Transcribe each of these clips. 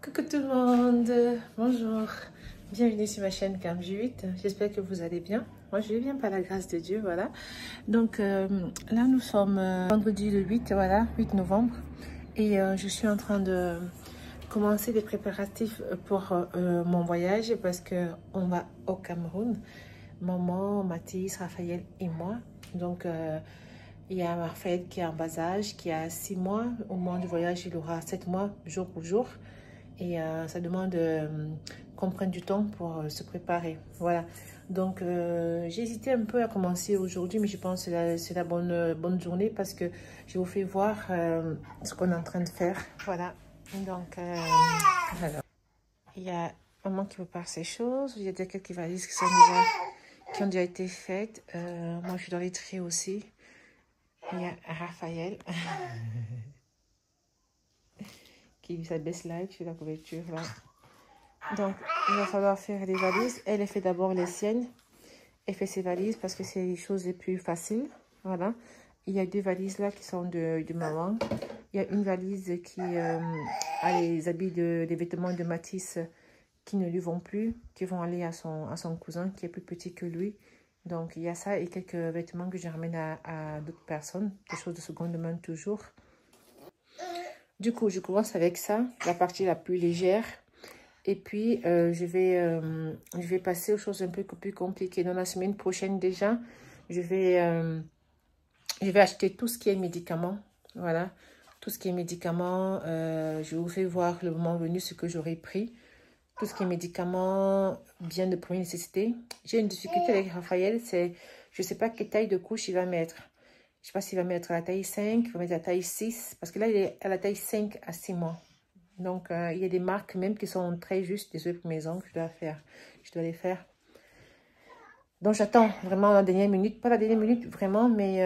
Coucou tout le monde, bonjour, bienvenue sur ma chaîne Cam8, j'espère que vous allez bien. Moi je vais bien par la grâce de Dieu, voilà. Donc là nous sommes vendredi le 8, voilà, 8 novembre. Et je suis en train de commencer les préparatifs pour mon voyage parce que on va au Cameroun. Maman, Mathis, Raphaël et moi. Donc il y a Raphaël qui est en bas âge, qui a 6 mois. Au moment du voyage, il aura 7 mois jour pour jour. Et ça demande qu'on prenne du temps pour se préparer. Voilà. Donc, j'ai hésité un peu à commencer aujourd'hui, mais je pense que c'est la bonne journée parce que je vous fais voir ce qu'on est en train de faire. Voilà. Donc, alors, il y a maman qui prépare ces choses. Il y a quelques valises qui ont déjà été faites. Moi, je suis dans les traits aussi. Il y a Raphaël qui s'abaisse là sur la couverture là. Donc, il va falloir faire les valises. Elle fait d'abord les siennes. Elle fait ses valises parce que c'est les choses les plus faciles. Voilà. Il y a deux valises là qui sont de maman. Il y a une valise qui a les habits, les vêtements de Mathis qui ne lui vont plus, qui vont aller à son cousin qui est plus petit que lui. Donc, il y a ça et quelques vêtements que je ramène à d'autres personnes. Des choses de seconde main toujours. Du coup, je commence avec ça, la partie la plus légère. Et puis, je vais passer aux choses un peu plus compliquées. Dans la semaine prochaine déjà, je vais acheter tout ce qui est médicaments. Voilà, tout ce qui est médicaments. Je vous fais voir le moment venu ce que j'aurai pris. Tout ce qui est médicaments, bien de première nécessité. J'ai une difficulté avec Raphaël, c'est je ne sais pas quelle taille de couche il va mettre. Je ne sais pas s'il va mettre la taille 5, il va mettre la taille 6. Parce que là, il est à la taille 5 à 6 mois. Donc, il y a des marques même qui sont très justes. Désolée pour mes ongles, je dois les faire. Donc, j'attends vraiment la dernière minute. Pas la dernière minute, vraiment, mais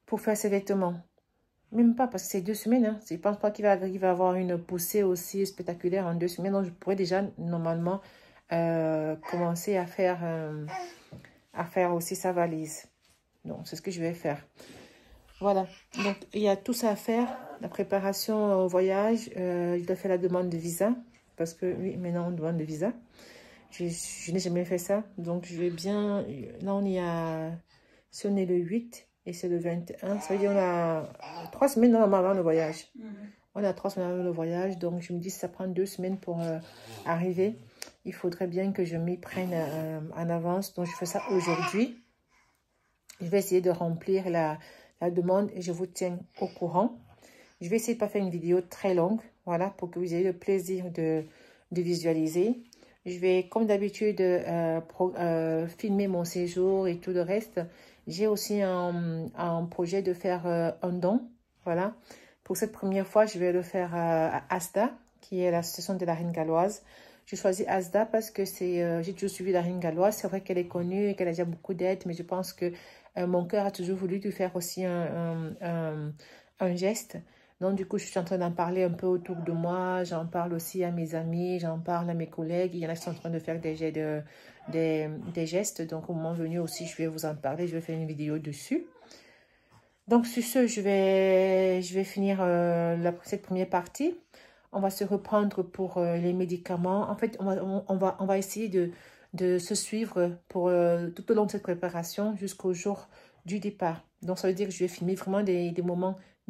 pour faire ses vêtements. Même pas, parce que c'est 2 semaines. Hein. Je ne pense pas qu'il va avoir une poussée aussi spectaculaire en 2 semaines. Donc, je pourrais déjà, normalement, commencer à faire aussi sa valise. Donc, c'est ce que je vais faire. Voilà, donc il y a tout ça à faire, la préparation au voyage, je dois faire la demande de visa, parce que oui, maintenant on demande de visa, je n'ai jamais fait ça, donc je vais bien, là on y a, si on est le 8 et c'est le 21, ça veut dire on a 3 semaines normalement avant le voyage, on a 3 semaines avant le voyage, donc je me dis ça prend 2 semaines pour arriver, il faudrait bien que je m'y prenne en avance, donc je fais ça aujourd'hui, je vais essayer de remplir la demande et je vous tiens au courant. Je vais essayer de ne pas faire une vidéo très longue, voilà, pour que vous ayez le plaisir de visualiser. Je vais, comme d'habitude, filmer mon séjour et tout le reste. J'ai aussi un projet de faire un don, voilà. Pour cette première fois, je vais le faire à Asda, qui est l'association de la Reine Galloise. Je choisis Asda parce que j'ai toujours suivi la Reine Galloise. C'est vrai qu'elle est connue et qu'elle a déjà beaucoup d'aide, mais je pense que mon cœur a toujours voulu lui faire aussi un geste. Donc, du coup, je suis en train d'en parler un peu autour de moi. J'en parle aussi à mes amis, j'en parle à mes collègues. Il y en a qui sont en train de faire des gestes. Donc, au moment venu aussi, je vais vous en parler. Je vais faire une vidéo dessus. Donc, sur ce, je vais finir cette première partie. On va se reprendre pour les médicaments. En fait, on va essayer de se suivre pour tout au long de cette préparation jusqu'au jour du départ. Donc, ça veut dire que je vais filmer vraiment des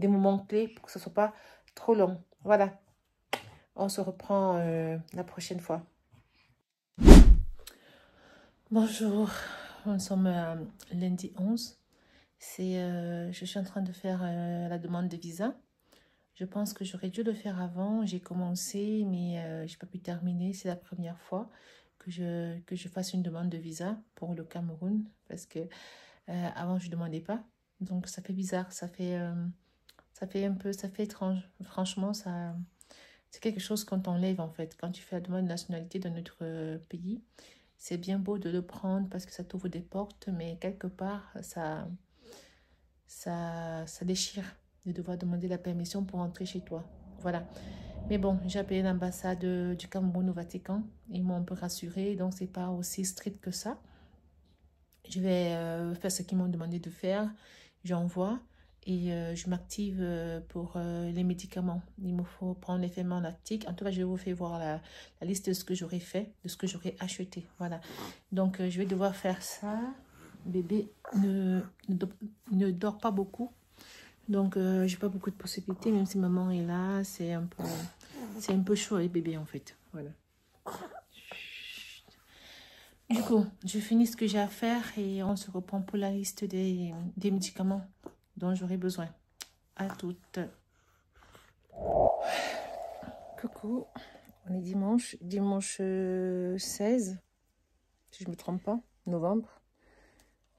moments clés pour que ce ne soit pas trop long. Voilà. On se reprend la prochaine fois. Bonjour. Nous sommes lundi 11. Je suis en train de faire la demande de visa. Je pense que j'aurais dû le faire avant. J'ai commencé, mais je n'ai pas pu terminer. C'est la première fois que je fasse une demande de visa pour le Cameroun. Parce que avant, je ne demandais pas. Donc, ça fait bizarre. Ça fait étrange. Franchement, c'est quelque chose qu'on t'enlève, en fait. Quand tu fais la demande de nationalité dans notre pays, c'est bien beau de le prendre parce que ça t'ouvre des portes. Mais quelque part, ça déchire de devoir demander la permission pour entrer chez toi. Voilà. Mais bon, j'ai appelé l'ambassade du Cameroun au Vatican. Ils m'ont un peu rassurée, donc c'est pas aussi strict que ça. Je vais faire ce qu'ils m'ont demandé de faire. J'envoie et je m'active pour les médicaments. Il me faut prendre les ferments lactiques. En tout cas, je vous fais voir la liste de ce que j'aurais fait, de ce que j'aurais acheté. Voilà. Donc, je vais devoir faire ça. Bébé ne dort pas beaucoup. Donc, j'ai pas beaucoup de possibilités. Même si maman est là, c'est un peu chaud les bébés en fait. Voilà. Du coup, je finis ce que j'ai à faire et on se reprend pour la liste des médicaments dont j'aurai besoin. À toutes. Coucou, on est dimanche 16, si je ne me trompe pas, novembre.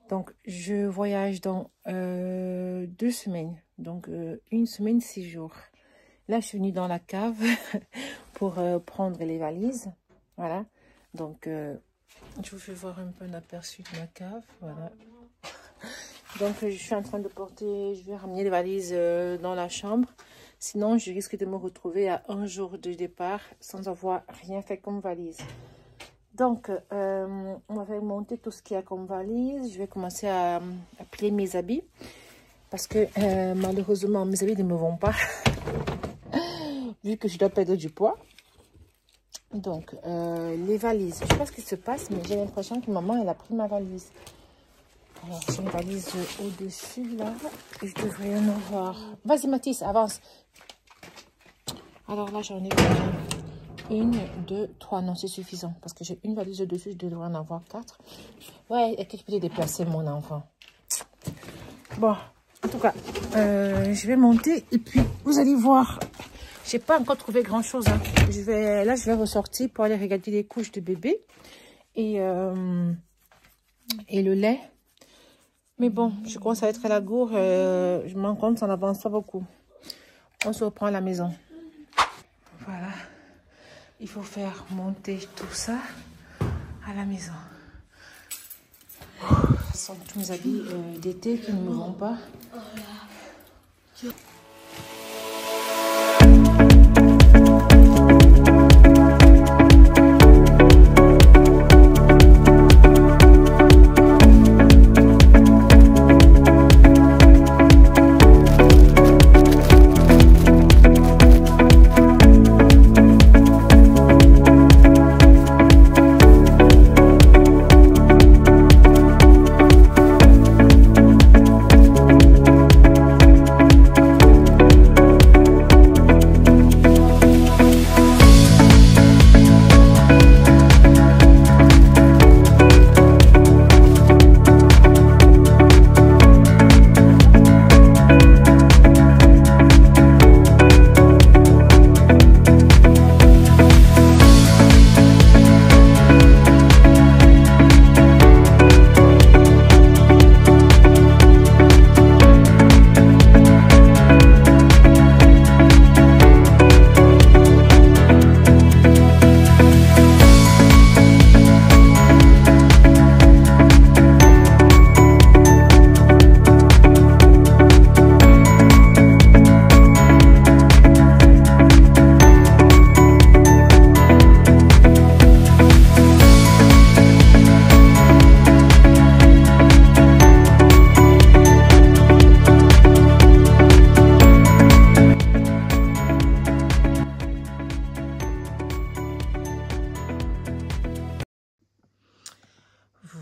Donc, je voyage dans 2 semaines, donc 1 semaine, 6 jours. Là, je suis venue dans la cave pour prendre les valises. Voilà, donc je vous fais voir un peu un aperçu de ma cave. Voilà. Donc, je suis en train de porter, je vais ramener les valises dans la chambre. Sinon, je risque de me retrouver à 1 jour de départ sans avoir rien fait comme valise. Donc, on va monter tout ce qu'il y a comme valise. Je vais commencer à plier mes habits. Parce que malheureusement, mes habits ne me vont pas. Vu que je dois perdre du poids. Donc, les valises. Je ne sais pas ce qui se passe, mais j'ai l'impression que maman, elle a pris ma valise. Alors, j'ai une valise au-dessus, là. Et je devrais en avoir. Vas-y, Mathis, avance. Alors là, j'en ai 1, 2, 3. Non, c'est suffisant. Parce que j'ai une valise au-dessus, je devrais en avoir 4. Ouais, est-ce que je peux te déplacer, mon enfant? Bon, en tout cas, je vais monter. Et puis, vous allez voir. J'ai pas encore trouvé grand-chose. Hein. Je vais ressortir pour aller regarder les couches de bébé. Et le lait. Mais bon, je commence à être à la gourde. Je me rends compte, ça n'avance pas beaucoup. On se reprend à la maison. Voilà. Il faut faire monter tout ça à la maison. Ce sont tous mes habits d'été qui ne me vont pas.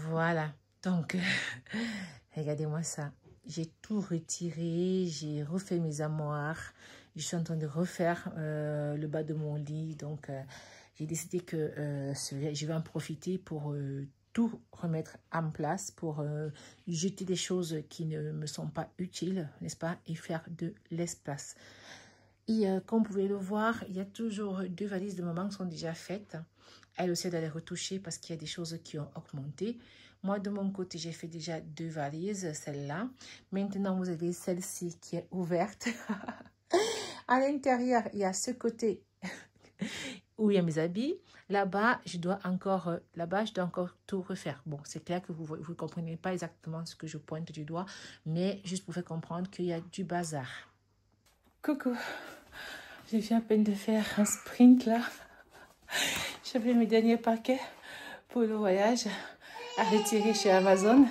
Voilà, donc, regardez-moi ça. J'ai tout retiré, j'ai refait mes armoires. Je suis en train de refaire le bas de mon lit. Donc, j'ai décidé que je vais en profiter pour tout remettre en place, pour jeter des choses qui ne me sont pas utiles, n'est-ce pas, et faire de l'espace. Et comme vous pouvez le voir, il y a toujours 2 valises de maman qui sont déjà faites. Elle aussi, elle doit les retoucher parce qu'il y a des choses qui ont augmenté. Moi, de mon côté, j'ai fait déjà 2 valises, celle-là. Maintenant, vous avez celle-ci qui est ouverte. À l'intérieur, il y a ce côté où il y a mes habits. Là-bas, je dois encore tout refaire. Bon, c'est clair que vous ne comprenez pas exactement ce que je pointe du doigt, mais juste pour faire comprendre qu'il y a du bazar. Coucou, je viens à peine de faire un sprint là. J'ai fait mes derniers paquets pour le voyage à retirer chez Amazon.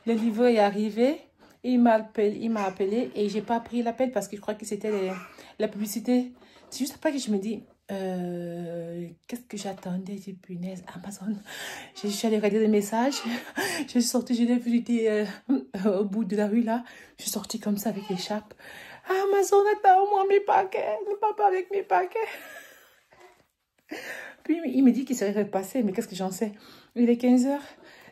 Le livre est arrivé Il m'a appelé et j'ai pas pris l'appel parce que je crois que c'était la publicité. C'est juste après que je me dis, qu'est-ce que j'attendais? J'ai punaise, Amazon. Je suis allée regarder les messages. Je suis sortie, je l'ai vu, j'étais au bout de la rue là. Je suis sortie comme ça avec l'écharpe. Amazon, attends-moi mes paquets. Ne pars pas avec mes paquets. Puis il me dit qu'il serait repassé, mais qu'est-ce que j'en sais? Il est 15h.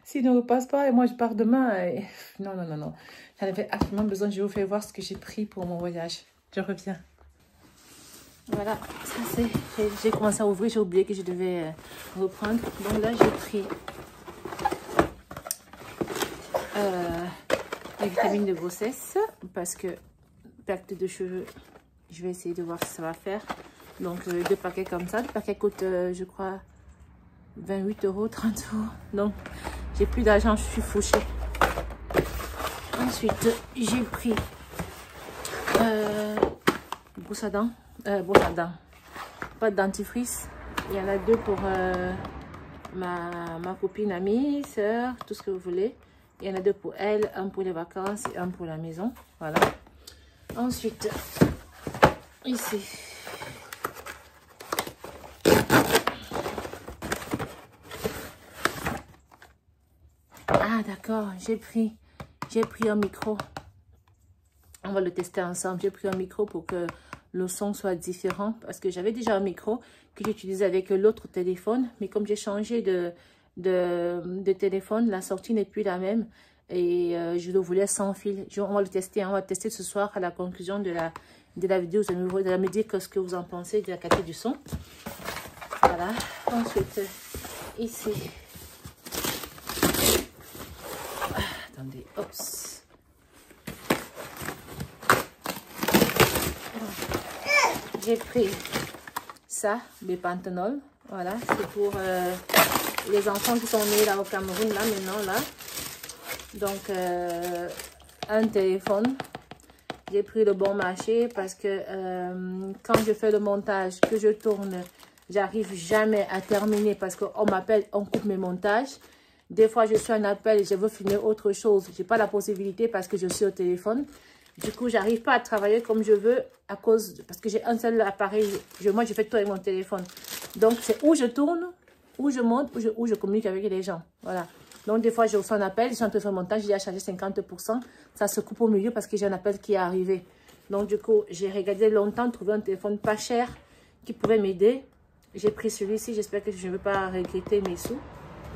S'il ne repasse pas, et moi je pars demain. Et... Non, non, non, non. J'en avais absolument besoin. Je vous fais voir ce que j'ai pris pour mon voyage. Je reviens. Voilà, ça c'est... J'ai commencé à ouvrir, j'ai oublié que je devais reprendre. Donc là, j'ai pris les vitamines de grossesse parce que perte de cheveux, je vais essayer de voir si ça va faire. Donc 2 paquets comme ça. Le paquet coûte, je crois, 28 €, 30 €. Donc, j'ai plus d'argent, je suis fauchée. Ensuite, j'ai pris brosse à dents. Pas de dentifrice. Il y en a 2 pour ma copine, amie, soeur, tout ce que vous voulez. Il y en a 2 pour elle, un pour les vacances et un pour la maison. Voilà. Ensuite, ici. Ah d'accord, j'ai pris un micro. On va le tester ensemble. J'ai pris un micro pour que le son soit différent parce que j'avais déjà un micro que j'utilisais avec l'autre téléphone, mais comme j'ai changé de téléphone, la sortie n'est plus la même et je le voulais sans fil. On va le tester, on va le tester ce soir à la conclusion de la vidéo. Vous allez me dire ce que vous en pensez de la qualité du son. Voilà. Ensuite, ici. Attendez, oups. J'ai pris ça, des Panthenol. Voilà, c'est pour les enfants qui sont nés là au Cameroun, là, maintenant, là. Donc, un téléphone. J'ai pris le bon marché parce que quand je fais le montage, que je tourne, j'arrive jamais à terminer parce qu'on m'appelle, on coupe mes montages. Des fois, je suis en appel et je veux finir autre chose. Je n'ai pas la possibilité parce que je suis au téléphone. Du coup, je n'arrive pas à travailler comme je veux parce que j'ai un seul appareil. Moi, je fais tout avec mon téléphone. Donc, c'est où je tourne, où je monte, où je communique avec les gens. Voilà. Donc, des fois, je reçois un appel, je suis en train de faire le montage, j'ai chargé 50%. Ça se coupe au milieu parce que j'ai un appel qui est arrivé. Donc, du coup, j'ai regardé longtemps, trouvé un téléphone pas cher qui pouvait m'aider. J'ai pris celui-ci. J'espère que je ne vais pas regretter mes sous.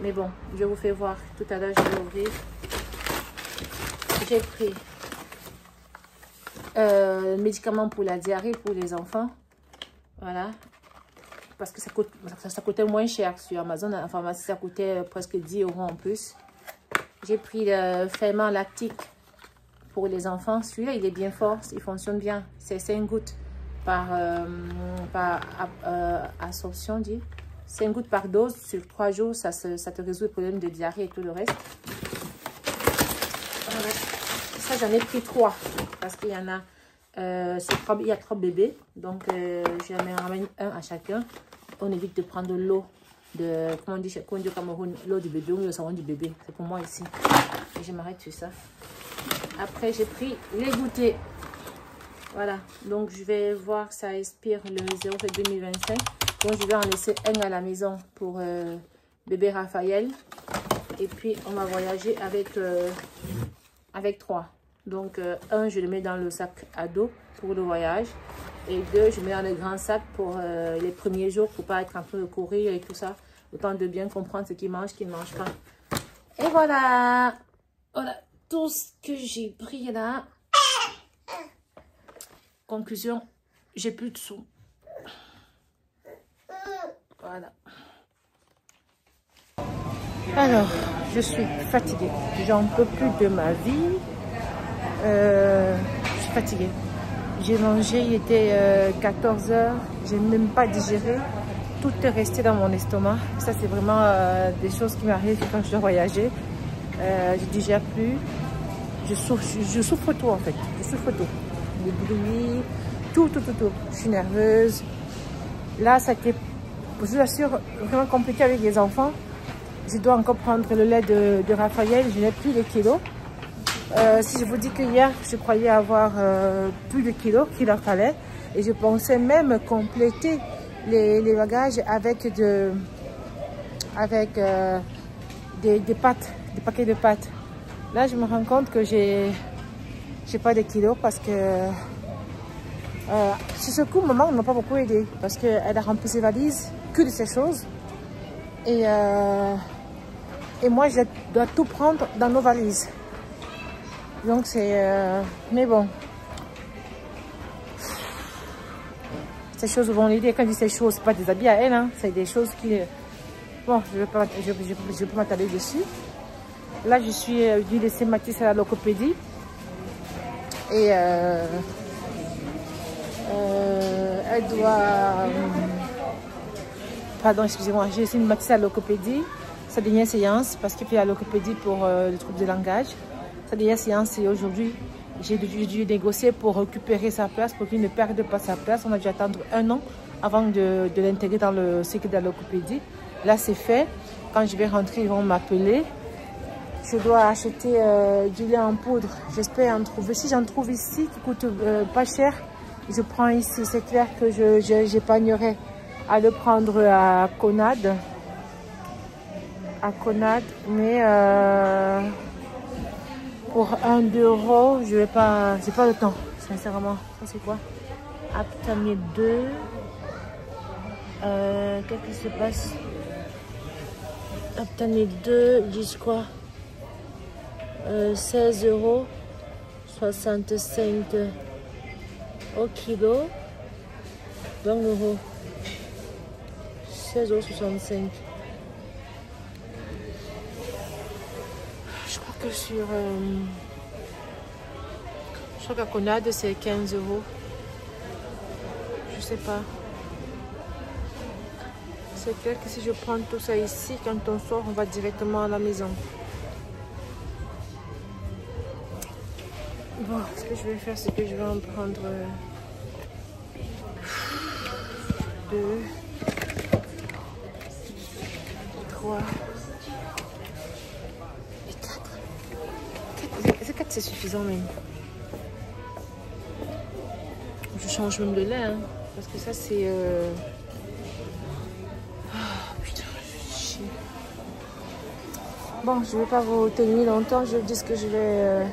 Mais bon, je vous fais voir. Tout à l'heure, je vais ouvrir. J'ai pris médicaments pour la diarrhée pour les enfants. Voilà. Parce que ça coûtait moins cher sur Amazon. En pharmacie, ça coûtait presque 10 € en plus. J'ai pris le ferment lactique pour les enfants. Celui-là, il est bien fort. Il fonctionne bien. C'est 5 gouttes par absorption, dit. 5 gouttes par dose sur 3 jours, ça te résout le problème de diarrhée et tout le reste. Voilà. Ça, j'en ai pris 3 parce qu'il y en a, il y a 3 bébés. Donc, j'en ramène un à chacun. On évite de prendre l'eau de, comment on dit au Cameroun, l'eau du bébé ou le savon du bébé. C'est pour moi ici. Et je m'arrête sur ça. Après, j'ai pris les goûters. Voilà. Donc, je vais voir, ça expire le 0 février 2025. Donc, je vais en laisser un à la maison pour bébé Raphaël. Et puis, on va voyager avec 3. Donc, un, je le mets dans le sac à dos pour le voyage. Et 2, je mets dans le grand sac pour les premiers jours, pour ne pas être en train de courir et tout ça. Autant de bien comprendre ce qu'il mange, ce qu'il ne mange pas. Et voilà. Voilà tout ce que j'ai pris là. Conclusion, j'ai plus de sous. Voilà. Alors, je suis fatiguée. J'en peux plus de ma vie. Je suis fatiguée. J'ai mangé, il était 14 h. J'ai même pas digéré. Tout est resté dans mon estomac. Ça, c'est vraiment des choses qui m'arrivent quand je dois voyager. Je digère plus. Je souffre tout en fait. Je souffre tout. Les bruits, tout. Je suis nerveuse. Là, ça a été, je vous assure, vraiment compliqué avec les enfants. Je dois encore prendre le lait de Raphaël. Je n'ai plus les kilos. Si je vous dis que hier, je croyais avoir plus de kilos qu'il en fallait. Et je pensais même compléter les bagages avec des pâtes, des paquets de pâtes. Là, je me rends compte que j'ai pas de kilos parce que sur ce coup, maman ne m'a pas beaucoup aidé parce qu'elle a rempli ses valises que de ces choses. Et moi, je dois tout prendre dans nos valises. Donc, c'est... mais bon. Ces choses vont l'aider. Quand je dis ces choses, c'est pas des habits à elle. Hein. C'est des choses qui... Bon, je ne vais pas m'attarder dessus. Là, je suis venue laisser Mathis à la logopédie. Et elle doit... pardon, excusez-moi. J'ai laissé Mathis à la logopédie. Sa dernière séance, parce qu'il fait la logopédie pour le trouble de langage. Sa dernière séance, c'est aujourd'hui. J'ai dû négocier pour récupérer sa place, pour qu'il ne perde pas sa place. On a dû attendre 1 an avant de l'intégrer dans le cycle de la logopédie. Là, c'est fait. Quand je vais rentrer, ils vont m'appeler. Je dois acheter du lait en poudre. J'espère en trouver. Si j'en trouve ici, qui coûte pas cher, je prends ici. C'est clair que j'épargnerai à le prendre à Conad. Mais pour 1 €, je vais pas. J'ai pas le temps, sincèrement. C'est quoi? Aptamide 2. Qu'est-ce qui se passe? Aptamide 2, ils disent quoi? 16 €, 65 au kilo, 20 €, 16,65 €. Je crois que je crois qu'à Conad c'est 15 €. Je sais pas. C'est clair que si je prends tout ça ici, quand on sort, on va directement à la maison. Bon, ce que je vais faire, c'est que je vais en prendre 2, 3 et 4. 4, c'est suffisant même. Je change même le lait, hein, parce que ça c'est... putain, je suis chier. Bon, je vais pas vous tenir longtemps, je vous dis ce que je vais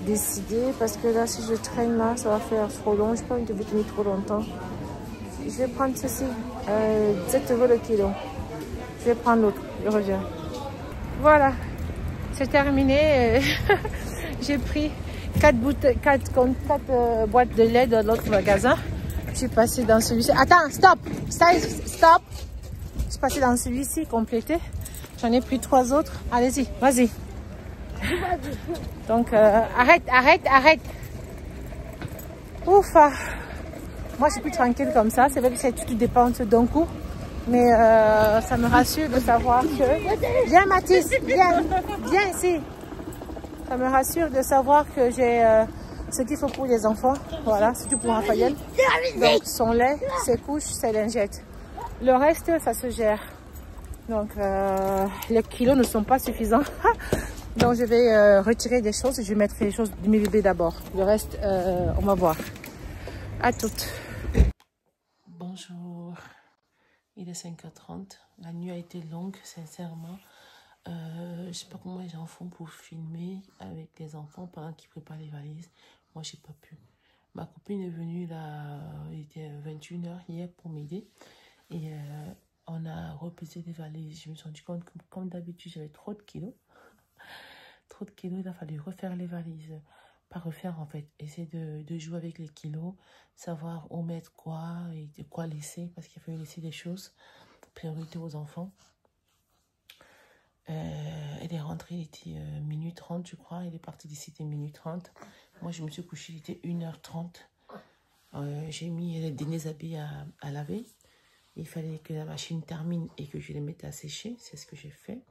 décider, parce que là, si je traîne là, ça va faire trop long. Je n'ai pas envie de vous tenir trop longtemps. Je vais prendre ceci, 7 € le kilo. Je vais prendre l'autre, je reviens. Voilà, c'est terminé. J'ai pris 4 boîtes de lait dans l'autre magasin. Je suis passée dans celui-ci. Attends, stop! Stop! Je suis passée dans celui-ci, complété. J'en ai pris 3 autres. Allez-y, vas-y. Donc, arrête. Ouf! Moi, je suis plus tranquille comme ça. C'est vrai que c'est toutes dépenses d'un coup. Mais ça me rassure de savoir que... Viens, Mathis, viens ici. Ça me rassure de savoir que j'ai ce qu'il faut pour les enfants. Voilà, surtout pour Raphaël. Donc, son lait, ses couches, ses lingettes. Le reste, ça se gère. Donc, les kilos ne sont pas suffisants. Donc, je vais retirer des choses. Je vais mettre les choses de mes bébés d'abord. Le reste, on va voir. À toutes. Bonjour. Il est 5h30. La nuit a été longue, sincèrement. Je sais pas comment les gens font pour filmer avec les enfants pendant qu'ils préparent les valises. Moi, j'ai pas pu. Ma copine est venue là, il était 21 h hier pour m'aider. Et on a repesé les valises. Je me suis rendu compte que, comme d'habitude, j'avais trop de kilos. Trop de kilos, il a fallu refaire les valises. Pas refaire en fait. Essayer de jouer avec les kilos. Savoir où mettre quoi et de quoi laisser. Parce qu'il faut laisser des choses. Priorité aux enfants. Elle est rentrée, il était minuit 30 je crois. Elle est partie d'ici, il était minuit 30. Moi je me suis couchée, il était 1h30. J'ai mis les derniers habits à laver. Il fallait que la machine termine et que je les mette à sécher. C'est ce que j'ai fait.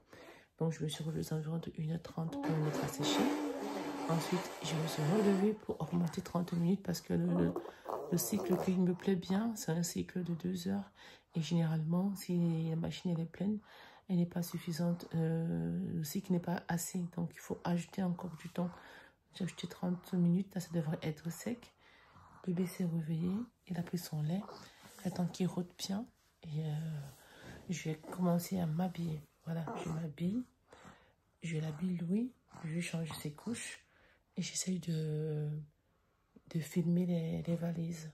Donc je me suis relevée aux environs de 1h30 pour les mettre à sécher. Ensuite je me suis relevée pour augmenter 30 minutes parce que le cycle qui me plaît bien, c'est un cycle de 2 heures. Et généralement, si la machine elle est pleine, elle n'est pas suffisante. Le cycle n'est pas assez, donc il faut ajouter encore du temps. J'ai ajouté 30 minutes, là ça devrait être sec. Bébé s'est réveillé, il a pris son lait. J'attends qu'il rôde bien et je vais commencer à m'habiller. Voilà, je m'habille, je l'habille Louis, je vais changer ses couches et j'essaye de filmer les valises.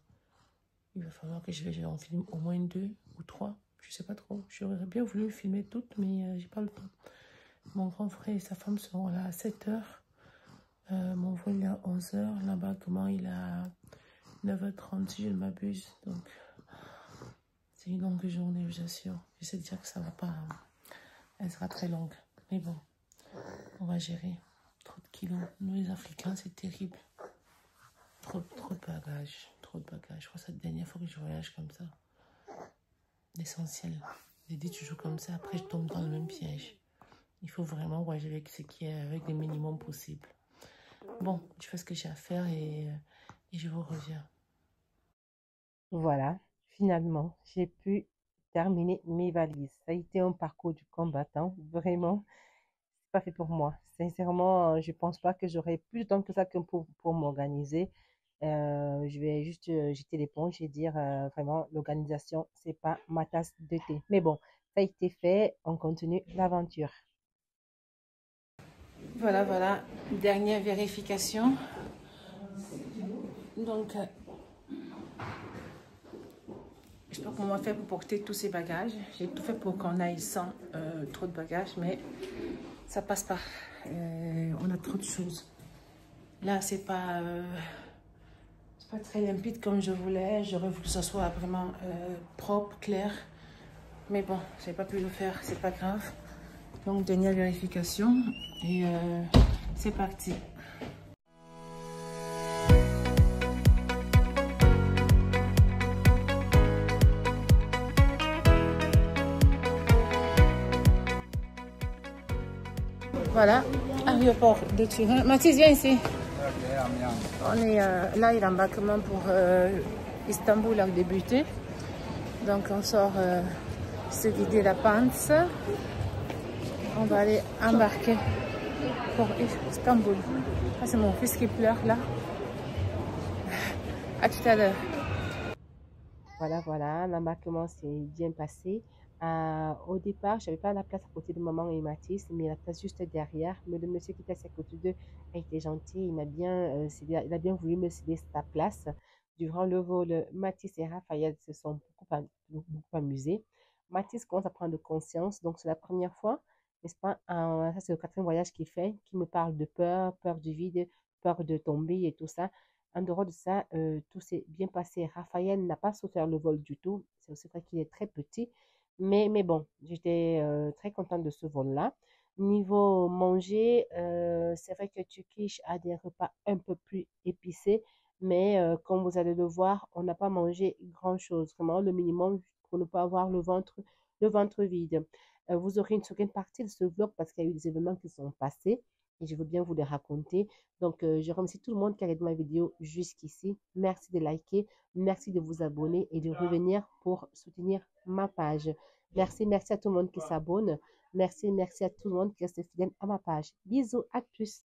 Il va falloir que j'en filme au moins 2 ou 3, je sais pas trop. J'aurais bien voulu filmer toutes, mais j'ai pas le temps. Mon grand frère et sa femme seront là à 7 h. Mon vol est à 11 h. L'embarquement il est à 9 h 30 si je ne m'abuse. Donc c'est une longue journée, je vous assure. Je sais déjà que ça va pas. Elle sera très longue. Mais bon, on va gérer. Trop de kilos. Nous les Africains, c'est terrible. Trop de bagages. Trop de bagages. Je crois que c'est la dernière fois que je voyage comme ça. L'essentiel. J'ai dit toujours comme ça. Après, je tombe dans le même piège. Il faut vraiment voyager avec ce qui est, avec le minimum possible. Bon, je fais ce que j'ai à faire et je vous reviens. Voilà, finalement, j'ai pu terminer mes valises. Ça a été un parcours du combattant. Vraiment, c'est pas fait pour moi. Sincèrement, je pense pas que j'aurai plus de temps que ça pour m'organiser. Je vais juste jeter l'éponge et dire vraiment, l'organisation, c'est pas ma tasse de thé. Mais bon, ça a été fait. On continue l'aventure. Voilà, dernière vérification. Donc, je sais pas comment on va faire pour porter tous ces bagages. J'ai tout fait pour qu'on aille sans trop de bagages, mais ça passe pas. On a trop de choses. Là, c'est pas très limpide comme je voulais. J'aurais voulu que ça soit vraiment propre, clair. Mais bon, j'ai pas pu le faire, c'est pas grave. Donc, dernière vérification et c'est parti. Voilà, aéroport de Turin. Mathis, viens ici. On est là, il y a l'embarquement pour Istanbul a débuté. Donc on sort se vider la panse. On va aller embarquer pour Istanbul. Ah, c'est mon fils qui pleure là. À tout à l'heure. Voilà, l'embarquement s'est bien passé. Au départ, je n'avais pas la place à côté de maman et Mathis, mais la place juste derrière. Mais le monsieur qui était à côté d'eux a été gentil. Il a bien voulu me céder sa place. Durant le vol, Mathis et Raphaël se sont beaucoup amusés. Mathis commence à prendre conscience, donc c'est la première fois, n'est-ce pas? Ça, c'est le 4e voyage qu'il fait, qui me parle de peur du vide, peur de tomber et tout ça. En dehors de ça, tout s'est bien passé. Raphaël n'a pas souffert le vol du tout. C'est aussi vrai qu'il est très petit. Mais bon, j'étais très contente de ce vol-là. Niveau manger, c'est vrai que Turkish a des repas un peu plus épicés. Mais comme vous allez le voir, on n'a pas mangé grand-chose. Vraiment, le minimum pour ne pas avoir le ventre vide. Vous aurez une seconde partie de ce vlog parce qu'il y a eu des événements qui sont passés. Et je veux bien vous les raconter. Donc, je remercie tout le monde qui a regardé ma vidéo jusqu'ici. Merci de liker, merci de vous abonner et de revenir pour soutenir ma page. Merci à tout le monde qui s'abonne. Merci à tout le monde qui reste fidèle à ma page. Bisous, à plus.